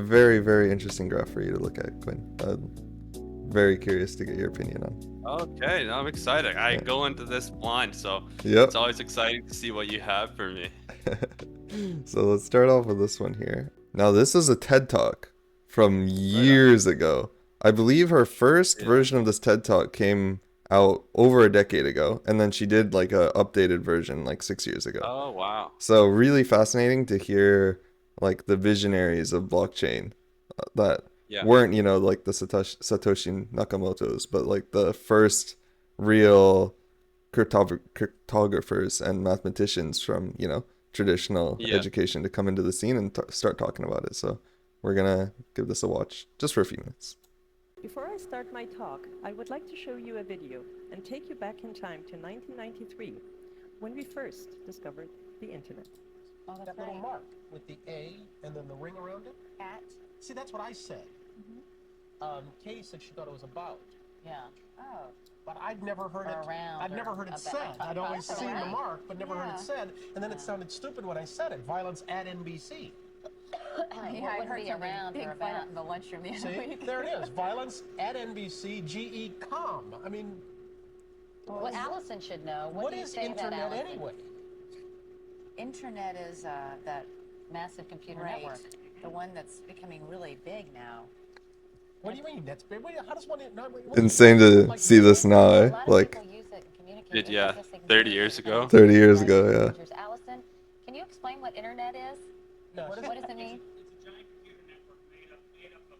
very, very interesting graph for you to look at, Quinn. Very curious to get your opinion on. Okay, now I'm excited. I Yeah. go into this blind, so it's Yep. always exciting to see what you have for me. So let's start off with this one here. Now, this is a TED Talk from Right on. years ago. I believe her first Yeah. version of this TED Talk came out over a decade ago, and then she did like a updated version like 6 years ago. Oh, wow. So really fascinating to hear like the visionaries of blockchain that Yeah. weren't, like the Satoshi Nakamoto's, but like the first real cryptographers and mathematicians from, traditional Yeah. education to come into the scene and start talking about it. So we're gonna give this a watch just for a few minutes. Before I start my talk, I would like to show you a video and take you back in time to 1993, when we first discovered the internet. Oh, that's That right. little mark with the A and then the ring around it. At. See, that's what I said. Katie said she thought it was about, Yeah. Oh. but I'd never heard Or it. around, I'd never or heard it about- said. I'd always seen the Right. mark, but never heard Yeah. it said. And then it sounded stupid when I said it. Violence at NBC. Yeah, I heard something around or about in the lunchroom the other See, week. there it is. Violence at NBC. GE.com. I mean, Well, Allison should know. what do you is say to that, internet Allison? anyway? Internet is that massive computer Right. network, the one that's becoming really big now. What do you mean? That's big. How does one? Insane to like see this now, A eh? lot of Like people use it and communicate. Did It's yeah, like this thing 30 years ago. 30 years ago, yeah. Pictures. Allison, can you explain what internet is? No. What does it mean? It's a giant computer network made up of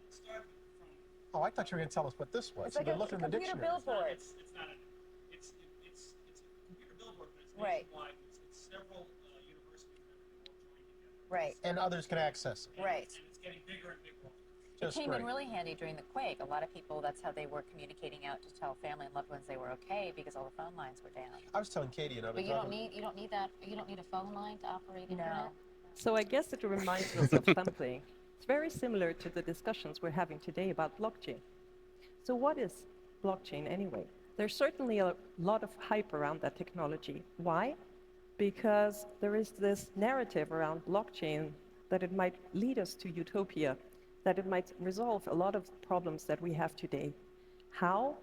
starting from. Oh, I thought you were going to tell us what this was. It's like You've a been looking in the computer dictionary. billboard. It's not a. It's a computer billboard, but it's Right. nationwide. It's several universities that all joined together. Right. And others can access it. Right. And it's getting bigger and bigger. It Just came great. in really handy during the quake. A lot of people, that's how they were communicating out to tell family and loved ones they were okay because all the phone lines were down. I was telling Katie and I was But you don't need that. You don't need a phone line to operate internet. So I guess it reminds us of something. It's very similar to the discussions we're having today about blockchain. So what is blockchain anyway? There's certainly a lot of hype around that technology. Why? Because there is this narrative around blockchain that it might lead us to utopia, that it might resolve a lot of problems that we have today. How?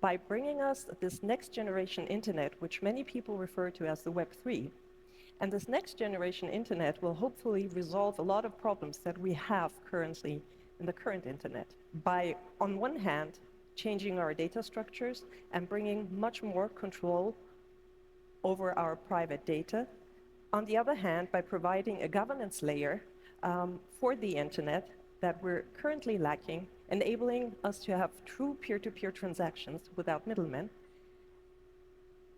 By bringing us this next generation internet, which many people refer to as the Web3. And this next generation internet will hopefully resolve a lot of problems that we have currently in the current internet by, on one hand, changing our data structures and bringing much more control over our private data. On the other hand, by providing a governance layer for the internet that we're currently lacking, enabling us to have true peer-to-peer transactions without middlemen.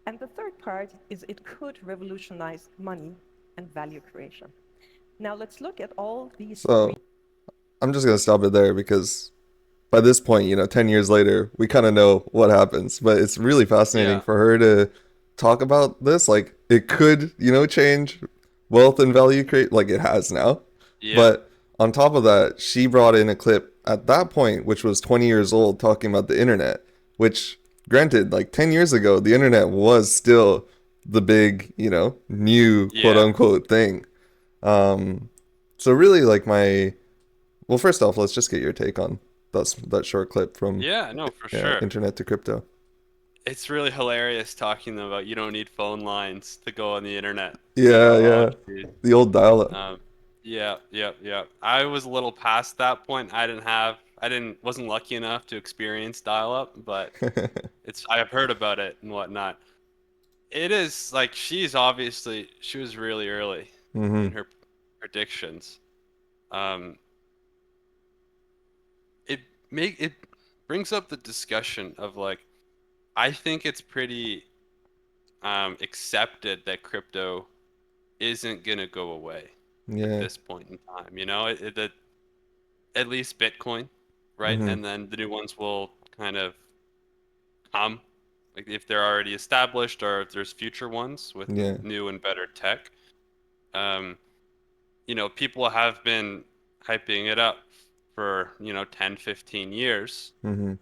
And the third part is it could revolutionize money and value creation. Now let's look at all these So I'm just gonna stop it there because by this point, 10 years later, we kind of know what happens. But it's really fascinating Yeah. for her to talk about this. Like it could, change wealth and value create like it has now. Yeah. But on top of that, she brought in a clip at that point, which was 20 years old, talking about the internet, which granted, like 10 years ago, the internet was still the big, new quote Yeah. unquote thing. So really like well, first off, let's just get your take on that short clip from Yeah, no, for sure. internet to crypto. It's really hilarious talking about you don't need phone lines to go on the internet. Yeah, Oh, yeah. geez. The old dial-up. Yeah. I was a little past that point. Wasn't lucky enough to experience dial-up, but I've heard about it and whatnot. It is like she was really early in her predictions. It brings up the discussion of like, I think it's pretty accepted that crypto isn't gonna go away at Yeah. this point in time. At least Bitcoin, right? Mhm. And then the new ones will kind of come, like if they're already established or if there's future ones with Yeah. new and better tech. People have been hyping it up for 10, 15 years. Mhm.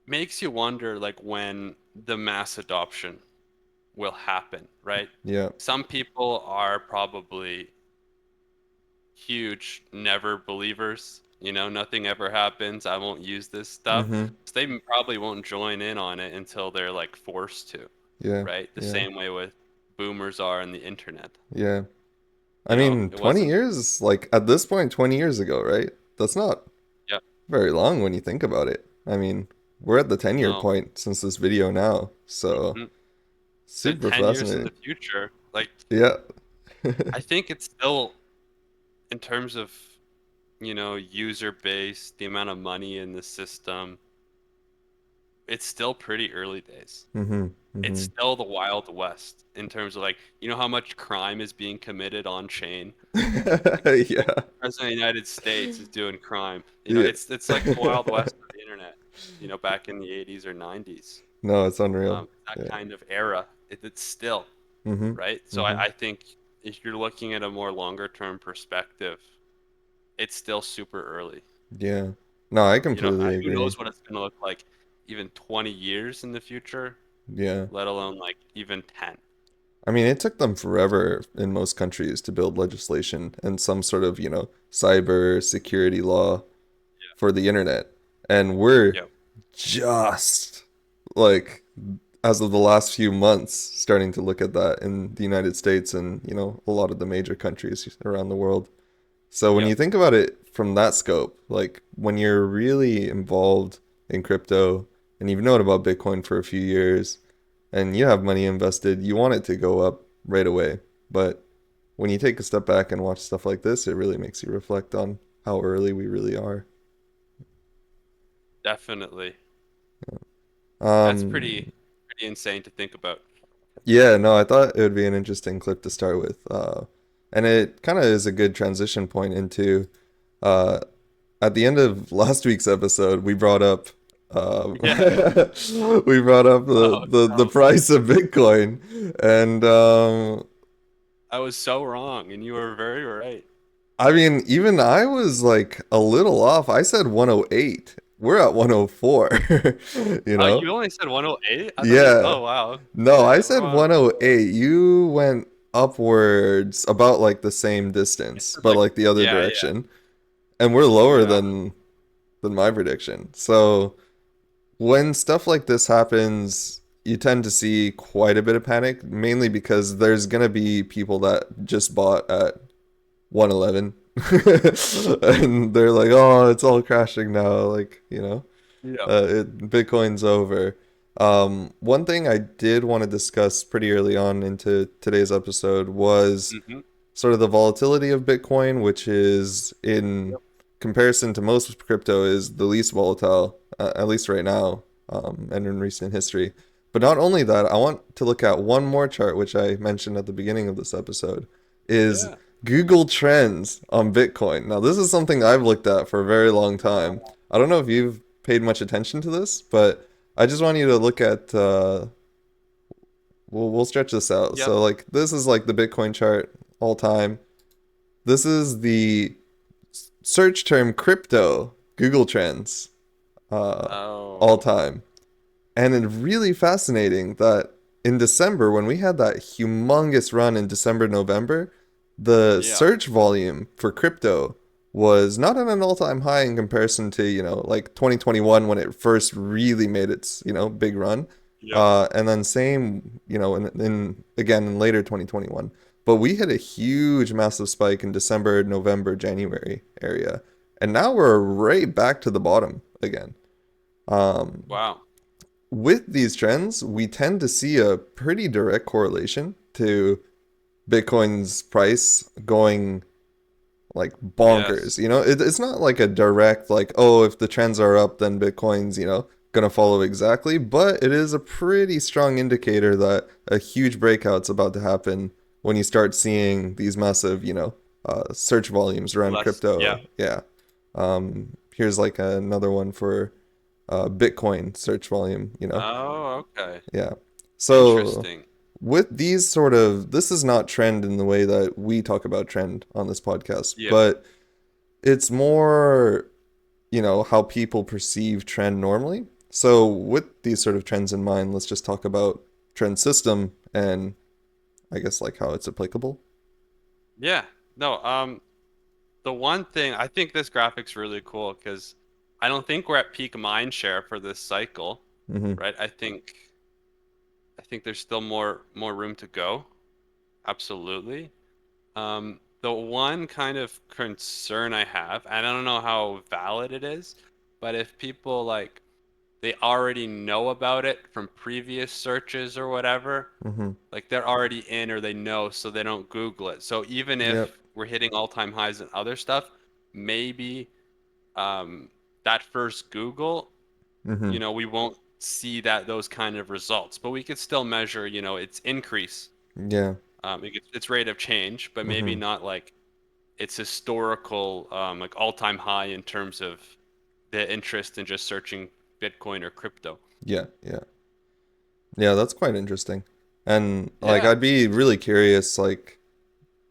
Makes you wonder like when the mass adoption will happen, right? Yeah. Some people are probably huge never believers. Nothing ever happens. I won't use this stuff. Mm-hmm. So they probably won't join in on it until they're like forced to, Yeah. right? The Yeah. same way with boomers are in the internet. Yeah. I mean, It 20 wasn't. years, like at this point, 20 years ago, right? That's not Yeah. very long when you think about it. I mean, we're at the 10-year No. point since this video now. So, Mhm. So super 10 years in fascinating. the future, like Yeah. I think it's still in terms of, user base, the amount of money in the system, it's still pretty early days. Mm-hmm. It's Mm-hmm. still the Wild West in terms of like, how much crime is being committed on chain. Like Yeah. the President of the United States is doing crime. Yeah. It's like the Wild West of the internet, back in the 80s or 90s. No, it's unreal. That Yeah. kind of era. It's still, Mm-hmm. right? So Mm-hmm. I think if you're looking at a more longer term perspective, it's still super early. Yeah. No, I completely Who agree. knows what it's going to look like even 20 years in the future, Yeah. let alone like even 10. I mean, it took them forever in most countries to build legislation and some sort of, cyber security law for the internet. And we're Yep. just like, as of the last few months, starting to look at that in the United States and, a lot of the major countries around the world. So when Yep. you think about it from that scope, like when you're really involved in crypto and you've known about Bitcoin for a few years and you have money invested, you want it to go up right away. But when you take a step back and watch stuff like this, it really makes you reflect on how early we really are. Definitely. That's Um, pretty insane to think about. yeah, no, I thought it would be an interesting clip to start with. And it kind of is a good transition point into uh, at the end of last week's episode, we brought up Yeah. we brought up Oh, the no. price of Bitcoin, and I was so wrong, and you were very right. I mean, even I was like a little off. I said 108. We're at 104. You Oh, know? you only said 108? I thought you. Yeah. Oh, wow. No, I Okay, we're said on. 108. You went upwards about like the same distance, but Like, like the other yeah, yeah, direction, and we're lower yeah. than my prediction. So when stuff like this happens, you tend to see quite a bit of panic, mainly because there's gonna be people that just bought at 111 and they're like, "Oh, it's all crashing now." Like, Yeah. Bitcoin's over. One thing I did want to discuss pretty early on into today's episode was Mm-hmm. sort of the volatility of Bitcoin, which is in Yep. comparison to most crypto is the least volatile, at least right now, and in recent history. But not only that, I want to look at one more chart, which I mentioned at the beginning of this episode, is Yeah. Google Trends on Bitcoin. Now, this is something I've looked at for a very long time. I don't know if you've paid much attention to this, but I just want you to look at we'll stretch this out. Yep. So like this is like the Bitcoin chart all time. This is the search term crypto Google Trends all Oh. time. And it's really fascinating that in December, when we had that humongous run in December, November, the Yeah. search volume for crypto was not at an all-time high in comparison to, like 2021 when it first really made its, big run. Yep. And then same, in again in later 2021. But we hit a huge, massive spike in December, November, January area. And now we're right back to the bottom again. Wow. With these trends, we tend to see a pretty direct correlation to Bitcoin's price going like bonkers. Yes. It's not like a direct, like, oh, if the trends are up, then Bitcoin's, gonna follow exactly. But it is a pretty strong indicator that a huge breakout's about to happen when you start seeing these massive, search volumes around Yeah. crypto. Yeah. Here's like another one for Bitcoin search volume. Oh, okay. Yeah. So Interesting. with these sort of, this is not trend in the way that we talk about trend on this podcast, Yeah. but it's more, how people perceive trend normally. So with these sort of trends in mind, let's just talk about trend system and I guess like how it's applicable. Yeah. No, the one thing I think this graphic's really cool because I don't think we're at peak mind share for this cycle, Hmm. right? I think there's still more room to go. Absolutely. The one kind of concern I have, and I don't know how valid it is, but if people like they already know about it from previous searches or whatever, Hmm. like they're already in or they know, so they don't Google it. So even Yep. if we're hitting all-time highs and other stuff, maybe um, that first Google, Hmm. we won't see those kind of results, but we could still measure, its increase, Yeah. its rate of change, but maybe Hmm. not like its historical, like all-time high in terms of the interest in just searching Bitcoin or crypto. Yeah. Yeah. Yeah, that's quite interesting. And like Yeah. I'd be really curious, like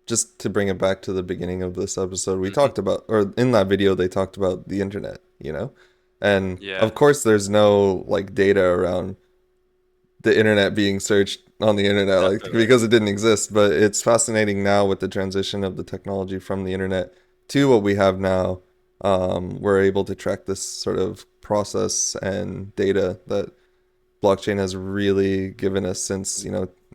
just to bring it back to the beginning of this episode, we Hmm. talked about, or in that video, they talked about the internet, you know? And Yeah. of course, there's no like data around the internet being searched on the internet, like Definitely. because it didn't exist. But it's fascinating now with the transition of the technology from the internet to what we have now. We're able to track this sort of process and data that blockchain has really given us since,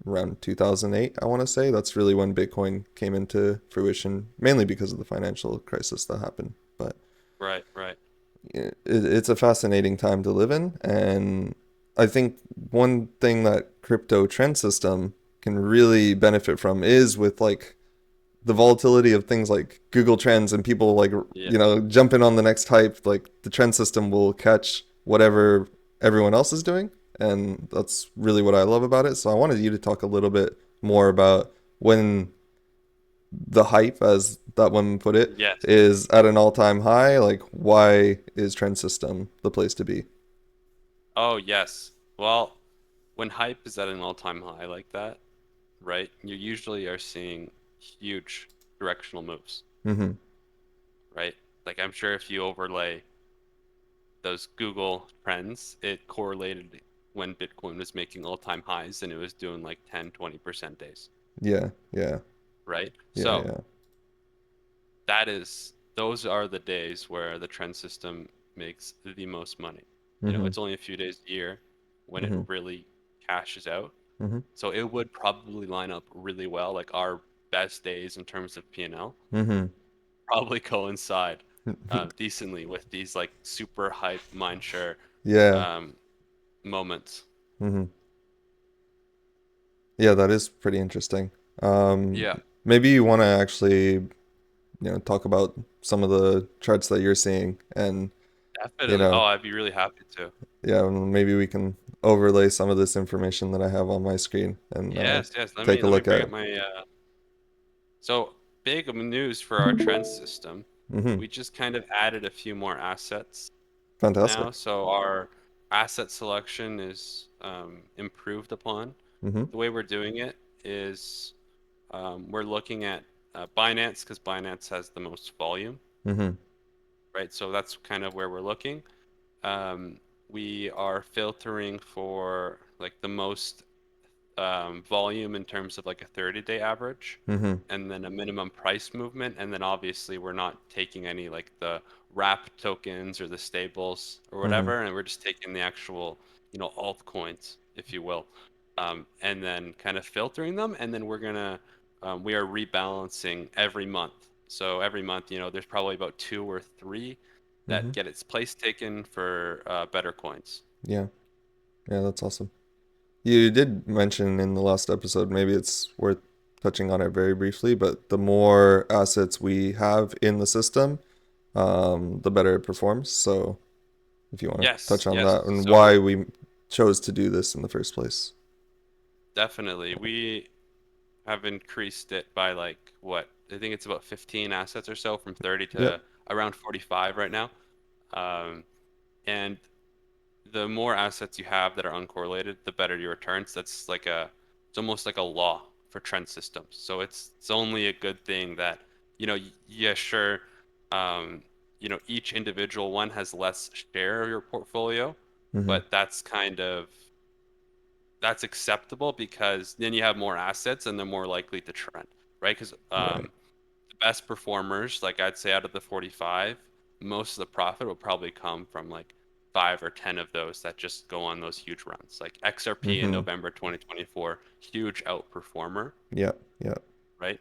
around 2008, I want to say. That's really when Bitcoin came into fruition, mainly because of the financial crisis that happened. But Right. Right. it's a fascinating time to live in. And I think one thing that crypto trend system can really benefit from is with like the volatility of things like Google Trends and people like, Yeah. jumping on the next hype. Like the trend system will catch whatever everyone else is doing. And that's really what I love about it. So I wanted you to talk a little bit more about when the hype, as that woman put it, Yes. is at an all-time high. Like, why is trend system the place to be? Oh, yes. Well, when hype is at an all-time high like that, right, you usually are seeing huge directional moves, Mm-hmm. right? Like I'm sure if you overlay those Google trends, it correlated when Bitcoin was making all-time highs and it was doing like 10, 20% days, Yeah, yeah, right? yeah, So yeah. those are the days where the trend system makes the most money. Mm-hmm. It's only a few days a year when it Mm-hmm. really cashes out. Mm-hmm. So it would probably line up really well. Like our best days in terms of P&L Mm-hmm. probably coincide decently with these like super hype mindshare Yeah. um, moments. Mm-hmm. Yeah, that is pretty interesting. Um, Yeah, maybe you want to actually, talk about some of the charts that you're seeing, and you definitely. Oh, know, I'd be really happy to. yeah, maybe we can overlay some of this information that I have on my screen and Yes, yes. Let take me a let me look bring at. up my so big news for our trend system. Mm-hmm. We just kind of added a few more assets now, Fantastic. so our asset selection is improved upon. Mm-hmm. The way we're doing it is we're looking at Binance because Binance has the most volume, Mm-hmm. right? So that's kind of where we're looking. Um, we are filtering for like the most volume in terms of like a 30-day average Mm-hmm. and then a minimum price movement. And then obviously we're not taking any like the wrap tokens or the stables or Mm-hmm. whatever, and we're just taking the actual, altcoins, if you will, and then kind of filtering them. And then we are rebalancing every month. So every month, there's probably about two or three Mm-hmm. that get its place taken for better coins. Yeah. Yeah, that's awesome. You did mention in the last episode, maybe it's worth touching on it very briefly, but the more assets we have in the system, the better it performs. So if you want to Yes, touch on yes. that and So why we chose to do this in the first place. definitely. We have increased it by like what? I think it's about 15 assets or so from 30 Yep. to around 45 right now. Um, and the more assets you have that are uncorrelated, the better your returns. It's almost like a law for trend systems. So it's only a good thing that, yeah, sure, um, each individual one has less share of your portfolio, Mm-hmm. but that's acceptable because then you have more assets and they're more likely to trend, right? Because Right. best performers, like I'd say out of the 45, most of the profit will probably come from like 5 or 10 of those that just go on those huge runs. Like XRP in Mm-hmm. November 2024, huge outperformer, Yeah. Yeah. right?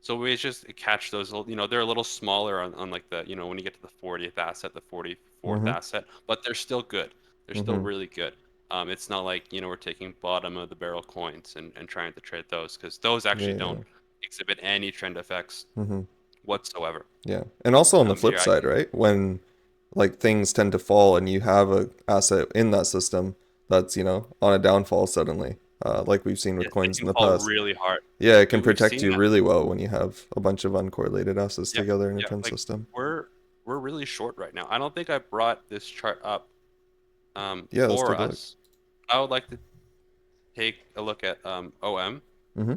So we just catch those, they're a little smaller on like when you get to the 40th asset, the 44th Mm-hmm. asset, but they're still good. They're still Mm-hmm. really good. It's not like, we're taking bottom of the barrel coins and trying to trade those because those Yeah. actually Yeah. don't exhibit any trend effects Mm-hmm. whatsoever. Yeah. And also on the So flip yeah, side, right? When like things tend to fall and you have a asset in that system that's, on a downfall suddenly, like we've seen with yes, it coins in can the fall past. really hard. Yeah, it can We've protect seen you that. really well when you have a bunch of uncorrelated assets Yeah, together in a yeah. trend Like system. we're really short right now. I don't think I brought this chart up Yeah, let's for take a look. us. I would like to take a look at OM Mm-hmm.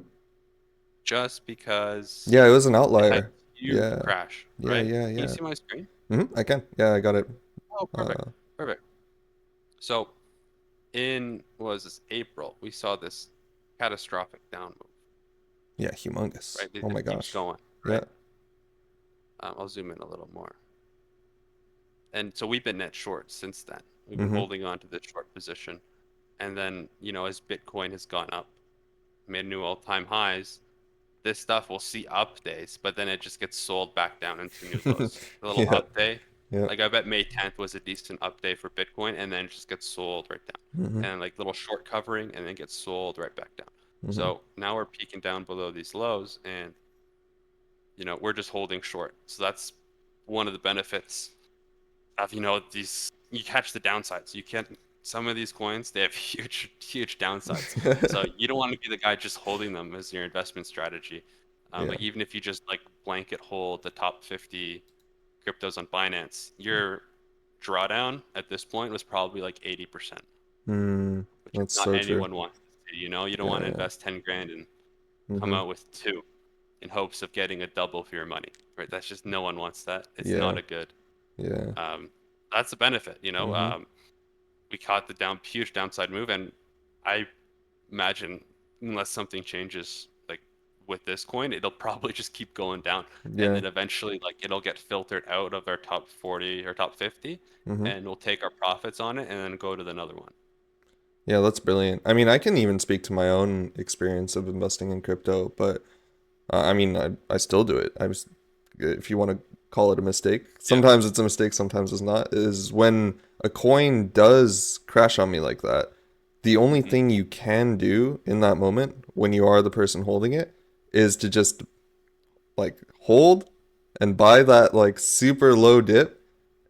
just because Yeah, it was an it had outlier. huge Yeah. crash, Yeah, right? yeah, Can you yeah. see my screen? I can. Yeah, I got it. Oh, perfect. Uh, Perfect. So in what was this April, we saw this catastrophic down move, yeah, humongous. right? It Oh my just keeps gosh. going, Yeah. right? I'll zoom in a little more. And so we've been net short since then. We've been Mm-hmm. holding on to this short position. And then, as Bitcoin has gone up, made new all-time highs, this stuff will see up days, but then it just gets sold back down into new lows. A little Yeah. up day. Yeah. Like I bet May 10th was a decent up day for Bitcoin, and then it just gets sold right down. Mm-hmm. And like little short covering, and then gets sold right back down. Mm-hmm. So now we're peaking down below these lows, and we're just holding short. So that's one of the benefits of these. You catch the downsides. You can't. Some of these coins, they have huge downsides. So you don't want to be the guy just holding them as your investment strategy. Yeah. Like even if you just like blanket hold the top 50 cryptos on Binance, your drawdown at this point was probably like 80%, Mm, which that's not so true. anyone wants to see. You don't Yeah, want to yeah. invest 10 grand and come Mm-hmm. out with two in hopes of getting a double for your money, right? That's just no one wants that. It's Yeah. not a good. Yeah. Um, that's the benefit. Mm-hmm. We caught the huge downside move, and I imagine unless something changes like with this coin, it'll probably just keep going down, and Yeah. then eventually like it'll get filtered out of our top 40 or top 50, Mm-hmm. and we'll take our profits on it and then go to another one. Yeah, that's brilliant. I mean, I can even speak to my own experience of investing in crypto, but I mean, I still do it. If you want to call it a mistake, Yeah. sometimes it's a mistake, sometimes it's not. Is when a coin does crash on me like that, the only Hmm. thing you can do in that moment when you are the person holding it is to just like hold and buy that like super low dip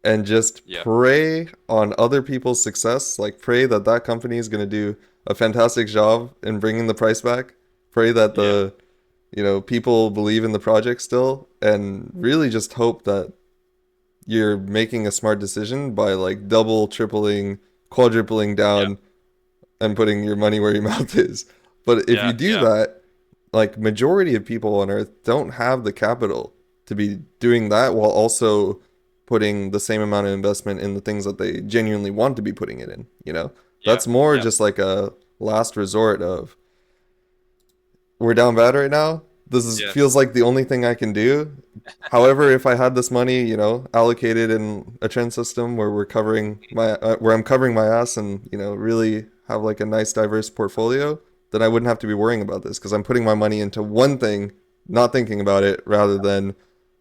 and just Yeah. pray on other people's success. Like pray that that company is going to do a fantastic job in bringing the price back. Pray that Yeah. the people believe in the project still, and really just hope that you're making a smart decision by like double, tripling, quadrupling Yeah. down and putting your money where your mouth is. But if you Yeah. do Yeah. that, like majority of people on earth don't have the capital to be doing that while also putting the same amount of investment in the things that they genuinely want to be putting it in. Yeah. That's more Yeah. just like a last resort of we're down bad right now. This is Yes. feels like the only thing I can do. However, if I had this money, allocated in a trend system where where I'm covering my ass and, really have like a nice diverse portfolio, then I wouldn't have to be worrying about this because I'm putting my money into one thing, not thinking about it, rather than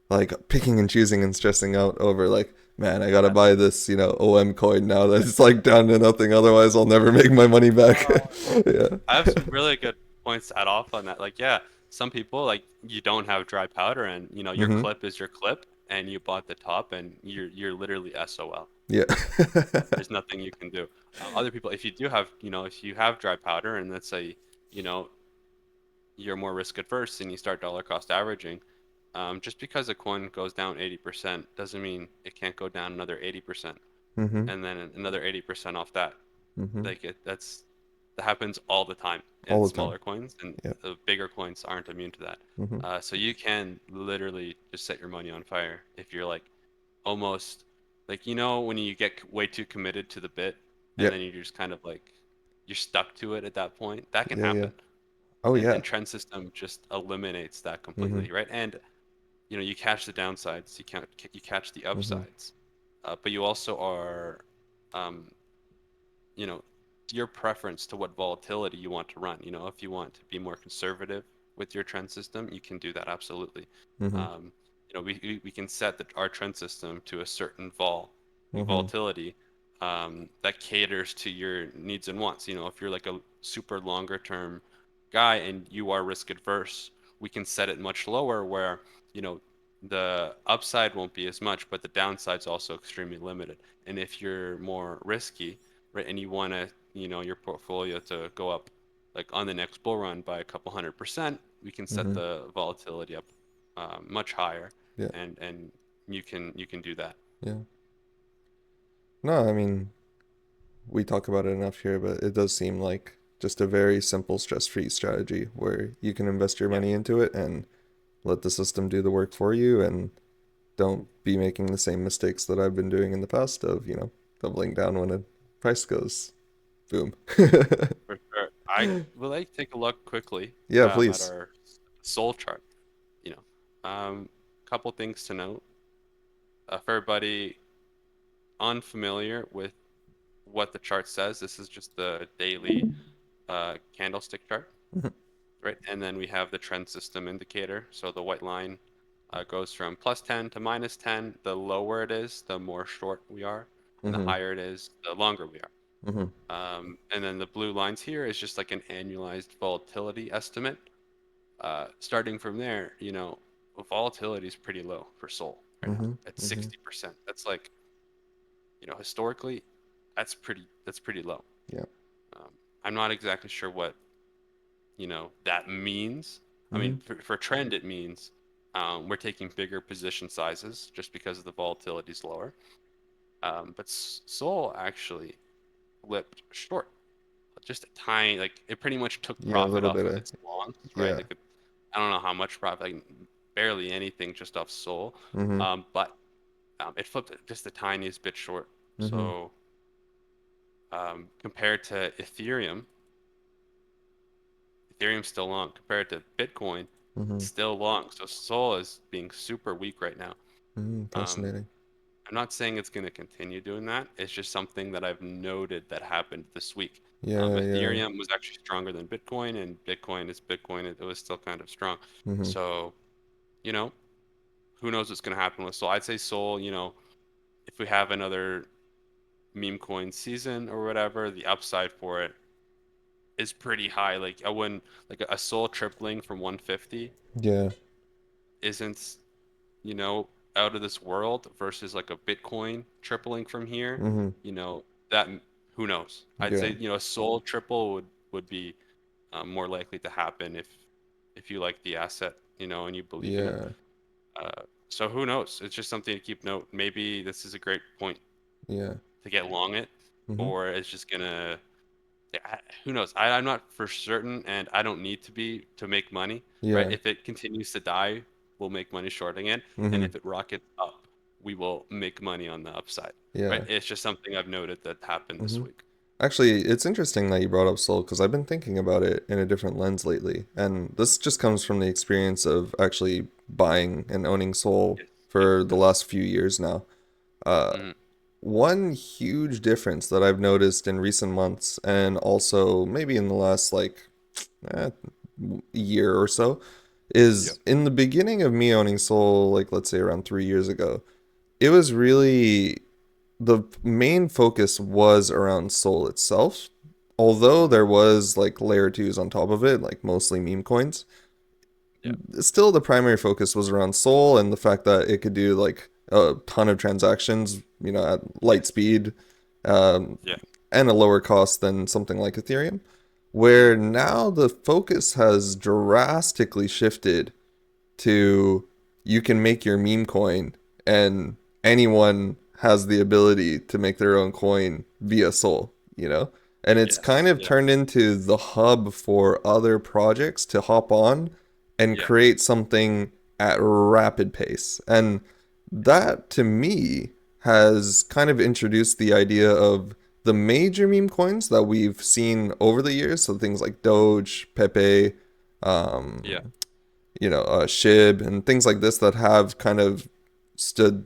like picking and choosing and stressing out over like, man, I gotta buy this, OM coin now that's like down to nothing. Otherwise, I'll never make my money back. Yeah. I have some really good points to add off on that. Like, yeah, some people like you don't have dry powder, and your Mm-hmm. clip is your clip, and you bought the top, and you're literally SOL. Yeah. There's nothing you can do. Other people, if you do have, if you have dry powder, and let's say, you know, you're more risk adverse, and you start dollar cost averaging, just because a coin goes down 80% doesn't mean it can't go down another 80%, Mm-hmm. and then another 80% off that. Mm-hmm. Like that happens all the time in All the time. smaller coins, and Yeah. the bigger coins aren't immune to that. Mm-hmm. So you can literally just set your money on fire if you're like almost like when you get way too committed to the bit, and Yeah. then you just kind of like you're stuck to it at that point. That can Yeah. Yeah. happen, Oh and yeah. trend system just eliminates that Mm-hmm. completely, right? And you catch the downsides, you catch the upsides, but you also are, um, you know, your preference to what volatility you want to run. If you want to be more conservative with your trend system, you can do that absolutely. Mm-hmm. Um, we can set our trend system to a certain Mm-hmm. volatility, that caters to your needs and wants. If you're like a super longer term guy and you are risk adverse, we can set it much lower where, you know, the upside won't be as much, but the downside's also extremely limited. And if you're more risky, right, and you want to, your portfolio to go up like on the next bull run by a couple 100%, we can set Mm-hmm. the volatility up much higher, Yeah. and you can do that. Yeah. No, I mean, we talk about it enough here, but it does seem like just a very simple stress-free strategy where you can invest your Yeah. money into it and let the system do the work for you, and don't be making the same mistakes that I've been doing in the past of, doubling down when a price goes boom. For sure. I would like to take a look quickly Yeah, at please. our soul chart. You couple things to note. For everybody unfamiliar with what the chart says, this is just the daily candlestick chart, right? And then we have the trend system indicator. So the white line goes from +10 to -10. The lower it is, the more short we are, and the Mm-hmm. higher it is, the longer we are. Mm-hmm. And then the blue lines here is just like an annualized volatility estimate. Starting from there, volatility is pretty low for Sol right now Mm-hmm. at Mm-hmm. 60%. That's like, historically, that's pretty low. Yeah. Um, I'm not exactly sure what, that means. I Mm-hmm. mean, for trend, it means we're taking bigger position sizes just because the volatility is lower. But Sol actually flipped short, just a tiny, like it pretty much took Yeah, a profit little off bit of of, its longs, right? yeah. Like I don't know how much profit, like barely anything just off Sol. Mm-hmm. But it flipped just the tiniest bit short. Mm-hmm. So compared to Ethereum's still long. Compared to Bitcoin, Mm-hmm. it's still long. So Sol is being super weak right now. Mm-hmm. Um, Fascinating. I'm not saying it's going to continue doing that. It's just something that I've noted that happened this week. Yeah, yeah. Ethereum was actually stronger than Bitcoin, and Bitcoin is Bitcoin. It was still kind of strong. Mm-hmm. So, you know, who knows what's going to happen with Sol? I'd say Sol, if we have another meme coin season or whatever, the upside for it is pretty high. Like I wouldn't like a Sol tripling from 150 Yeah. isn't, out of this world versus like a Bitcoin tripling from here, Mm-hmm. that who knows? I'd Yeah. say, a Sol triple would be more likely to happen if you like the asset, and you believe in it. Yeah. So who knows? It's just something to keep note. Maybe this is a great point Yeah. to get long it, Mm-hmm. or it's just gonna. Who knows? I'm not for certain, and I don't need to be to make money, right? Yeah. If it continues to die, we'll make money shorting it, and Mm-hmm. if it rockets up, we will make money on the upside, right? Yeah. It's just something I've noted that happened this Mm-hmm. week. Actually, it's interesting that you brought up Soul because I've been thinking about it in a different lens lately. And this just comes from the experience of actually buying and owning Soul Yes, yes, for the yes. last few years now. Uh, Hmm. One huge difference that I've noticed in recent months, and also maybe in the last like eh, year or so, Yep. is in the beginning of me owning Soul, like let's say around 3 years ago, it was really the main focus was around Soul itself. Although Hmm. there was like layer twos on top of it, like mostly meme coins, Yeah. still the primary focus was around Sol and the fact that it could do like a ton of transactions, at light Yes. speed, um, Yeah. and a lower cost than something like Ethereum. Hmm. Where now the focus has drastically shifted to you can make your meme coin and anyone has the ability to make their own coin via Sol. And it's kind Yes. of Yeah. turned into the hub for other projects to hop on and Yeah. create something at rapid pace. And that to me has kind of introduced the idea of the major meme coins that we've seen over the years. So things like Doge, Pepe, Yeah. um, SHIB and things like this that have kind of stood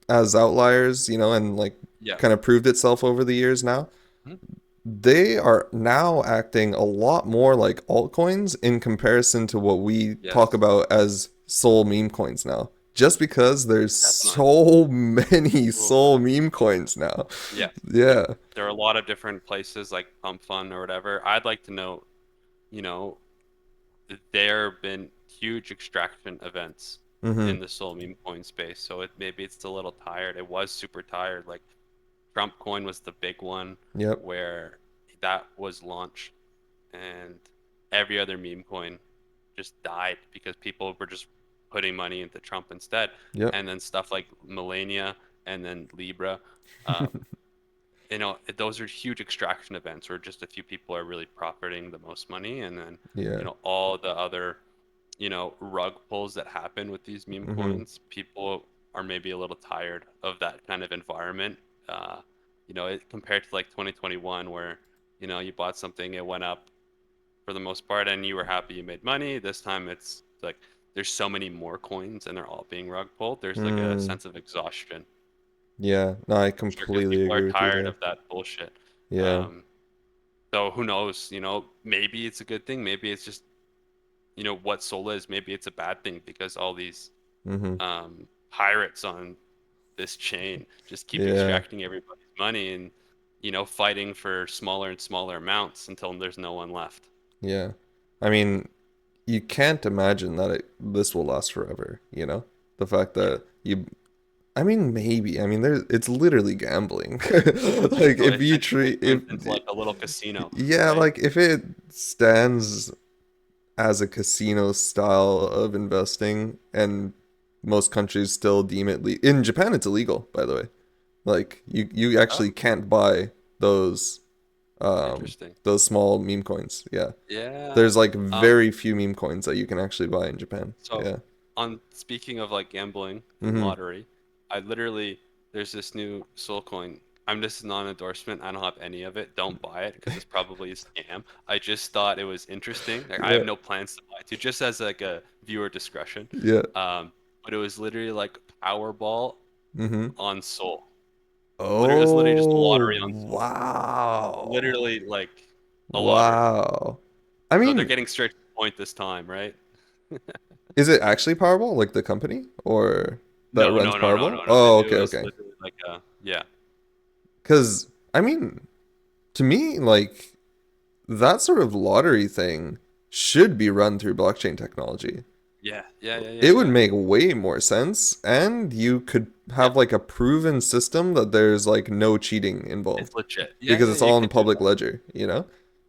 as outliers, and like Yeah. kind of proved itself over the years now. Mhm. They are now acting a lot more like altcoins in comparison to what we talk Yes. about as Sol meme coins now. Just because there's Definitely. so many Ooh. Sol meme coins now. Yeah. Yeah. Yeah. There are a lot of different places like Pump Fund or whatever. I'd like to know, you know, there have been huge extraction events Mm-hmm. in the Sol meme coin space. So maybe it's a little tired. It was super tired. Like Trump coin was the big one Yep. where that was launched, and every other meme coin just died because people were just putting money into Trump instead. Yep. And then stuff like Millennia and then Libra, um, those are huge extraction events where just a few people are really profiting the most money, and then Yeah. all the other rug pulls that happen with these meme Mm-hmm. coins, people are maybe a little tired of that kind of environment. Compared to like 2021, where you bought something, it went up for the most part, and you were happy you made money. This time, it's like there's so many more coins, and they're all being rug pulled. There's like a Mm. sense of exhaustion, Yeah. No, I for sure, because completely people are agree with you tired there. of that bullshit. Yeah. Um, so who knows? Maybe it's a good thing. Maybe it's just what soul is. Maybe it's a bad thing because all these Mm-hmm. pirates on this chain just keep Yeah. extracting everybody's money and fighting for smaller and smaller amounts until there's no one left. Yeah. I mean, you can't imagine that this will last forever, The fact Yeah. that I mean, maybe. I mean, it's literally gambling. Like So if it you essentially treat if turns into like a little casino, yeah, right? like if it stands as a casino style of investing and most countries still deem it in Japan it's illegal, by the way. Like you Oh, actually can't buy those um interesting. those small meme coins. Yeah. Yeah. There's like Um, very few meme coins that you can actually buy in Japan. so Yeah. on speaking of like gambling and Mm-hmm. lottery, I literally there's this new soul coin. This is non-endorsement. I don't have any of it. Don't buy it because it's probably a scam. I just thought it was interesting. Like I have Yeah. no plans to buy it, just as like a viewer discretion. Yeah. But it was literally like Powerball Mm-hmm. on Soul. Literally, it was literally just a Oh, lottery on Soul. wow. Literally like a lottery. Wow. I So they're mean, getting straight to the point this time, right? is it actually Powerball, like the company, or that No, runs no, no, no, Powerball? no, no. Oh, It okay, was okay. literally like yeah, Because, I mean, to me, like, that sort of lottery thing should be run through blockchain technology. yeah, yeah, yeah, yeah, It would yeah. make way more sense, and you could Yeah, have, like, a proven system that there's, like, no cheating it's involved legit. Yeah, because yeah, it's you all in the could do public that. ledger?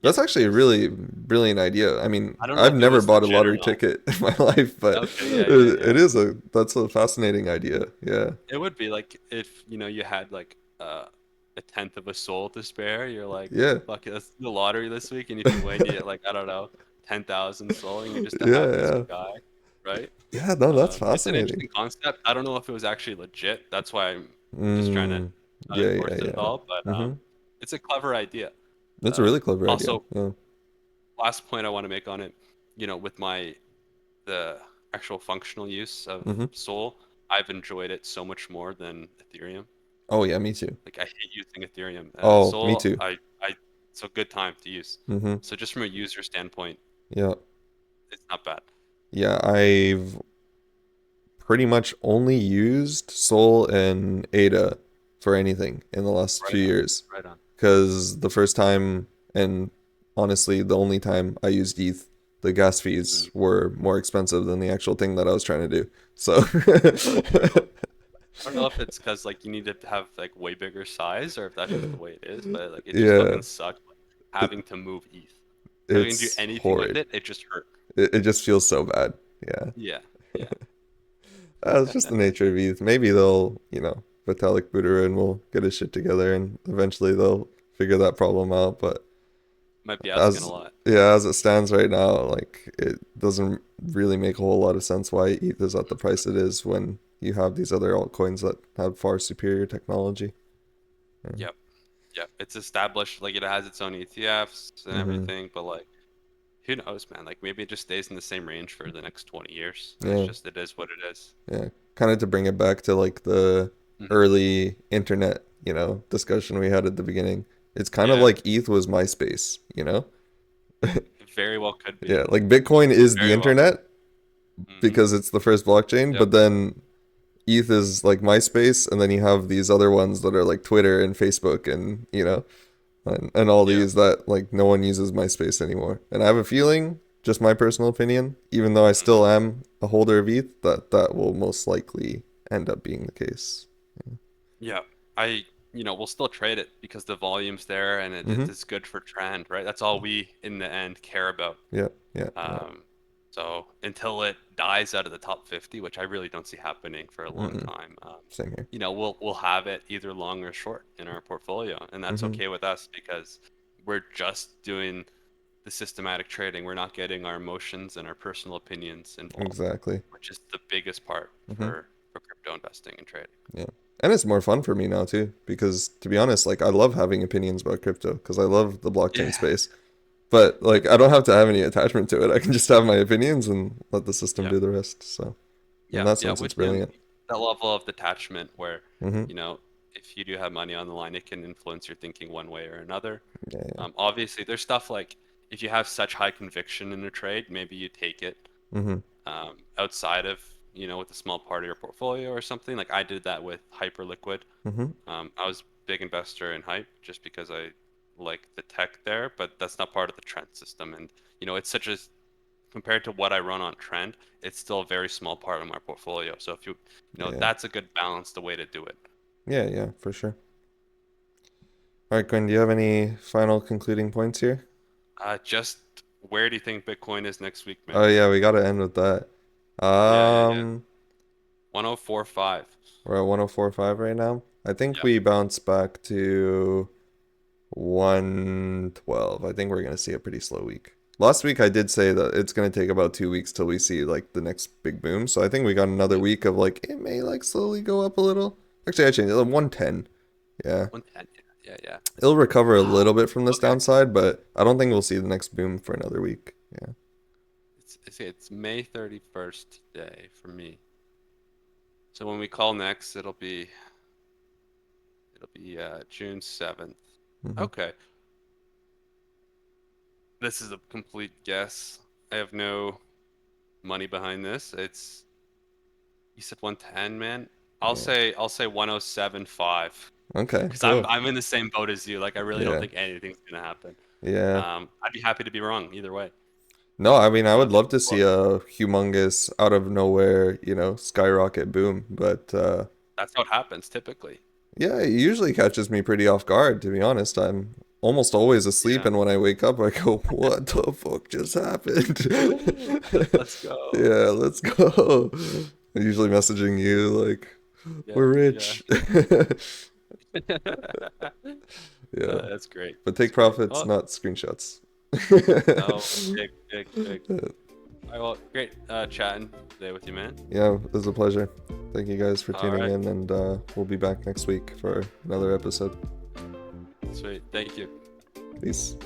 That's Yes, actually a yes. really brilliant idea. I mean, I don't know I've if it never was bought a legit or lottery not. ticket in my life, but Okay, yeah, yeah, yeah. that's a fascinating idea. Yeah. It would be like if you had like a tenth of a soul to spare. You're like, Yeah. fuck it, let's do the lottery this week, and if you win, you get like I don't know, 10,000 soul, and you're just a Yeah, happy yeah. guy, right? Yeah, no, that's It's an fascinating. interesting concept. I don't know if it was actually legit. That's why I'm just trying to Mm, yeah, endorse yeah, it yeah. all. But Mm-hmm. it's a clever idea. That's a really clever idea. Also, Yeah. last point I want to make on it, with the actual functional use of Mm-hmm. Sol, I've enjoyed it so much more than Ethereum. Oh, yeah, me too. Like I hate using Ethereum. Oh, me Sol, too. it's a good time to use. Mm-hmm. So just from a user standpoint, Yeah. it's not bad. Yeah, I've pretty much only used Sol and Ada for anything in the last Right few on, years. right on. Because the first time, and honestly, the only time I used ETH, the gas fees Mm. were more expensive than the actual thing that I was trying to do. So, True. I don't know if it's because like you need to have like way bigger size or if that's just the way it is, but like it just yeah, fucking sucked like, it, having to move ETH. Having to do it's anything with horrid. it, it just hurt. It just feels so bad. Yeah. Yeah, yeah. It's just the nature of ETH. Maybe they'll, Vitalik Buterin will get his shit together and eventually they'll figure that problem out. But Might be asking a as lot. yeah, as it stands right now, like it doesn't really make a whole lot of sense why ETH is at the price it is when you have these other altcoins that have far superior technology. Yeah. Yep. Yep. It's established, like it has its own ETFs and Mm-hmm. everything, but like who knows, man? Like maybe it just stays in the same range for the next 20 years. Yeah. It's just, it is what it is. Yeah, kind of to bring it back to like the Mhm. early internet, discussion we had at the beginning. It's kind of Yeah. like ETH was MySpace, It very well could be. Yeah, like Bitcoin is the Very well. internet Mhm. because it's the first blockchain, Yep. but then ETH is like MySpace, and then you have these other ones that are like Twitter and Facebook and, and all Yeah. these that like no one uses MySpace anymore. And I have a feeling, just my personal opinion, even though I still am a holder of ETH, that will most likely end up being the case. Yeah, we'll still trade it because the volume's there and Mhm. it's good for trend, right? That's all we in the end care about. Yeah, yeah, yeah. So until it dies out of the top 50, which I really don't see happening for a long Mm-mm. time, Same here. we'll have it either long or short in our portfolio, and that's Mhm. okay with us because we're just doing the systematic trading. We're not getting our emotions and our personal opinions involved, Exactly. which is the biggest part Mhm. for crypto investing and trading. Yeah. And it's more fun for me now too, because to be honest, like I love having opinions about crypto because I love the blockchain Yeah. space. But like I don't have to have any attachment to it. I can just have my opinions and let the system Yeah. do the rest. So in Yeah, that yeah, sense, it's with brilliant. that level of detachment where, Hmm. if you do have money on the line, it can influence your thinking one way or another. Yeah, yeah. Obviously, there's stuff like if you have such high conviction in a trade, maybe you take it Hmm. outside of, with a small part of your portfolio or something. Like I did that with Hyperliquid. Hmm. I was a big investor in Hype just because I like the tech there, but that's not part of the trend system. And, it's such a compared to what I run on trend, it's still a very small part of my portfolio. So if Yeah. that's a good balance, the way to do it. Yeah, yeah, for sure. All right, Gwen, do you have any final concluding points here? Just where do you think Bitcoin is next week, man? Oh yeah, we gotta end with that. Yeah. Um, 1045. we're at 104.5 right now. I think Yeah. we bounce back to 112. I think we're gonna see a pretty slow week. Last week I did say that it's gonna take about 2 weeks till we see like the next big boom. So I think we got another week of like it may like slowly go up a little. Actually, I changed it. 110. Yeah. 110. Yeah. It'll recover a little bit from this Okay. downside, but I don't think we'll see the next boom for another week. Yeah. It's May 31st today for me. So when we call next, it'll be June 7th. Hmm. Okay. This is a complete guess. I have no money behind this. You said 110, man. I'll Yeah. say 107.5 Okay, because I'm cool. I'm in the same boat as you. Like I really don't Yeah. think anything's gonna happen. Yeah. I'd be happy to be wrong either way. No, I mean, I would love to see Well, a humongous out of nowhere, skyrocket boom, but that's how it happens typically. yeah, it usually catches me pretty off guard, to be honest. I'm almost always asleep, Yeah. and when I wake up, I go, "What the fuck just happened?" Let's go. Yeah, let's go. I'm usually messaging you like, Yeah. "We're rich." Yeah. Yeah, That's great. but That's take great. profits, Well, not screenshots. oh, big. All right, well, great chatting today with you, man. Yeah, it was a pleasure. Thank you guys for All tuning right. in, and we'll be back next week for another episode. Sweet. Thank you. Peace.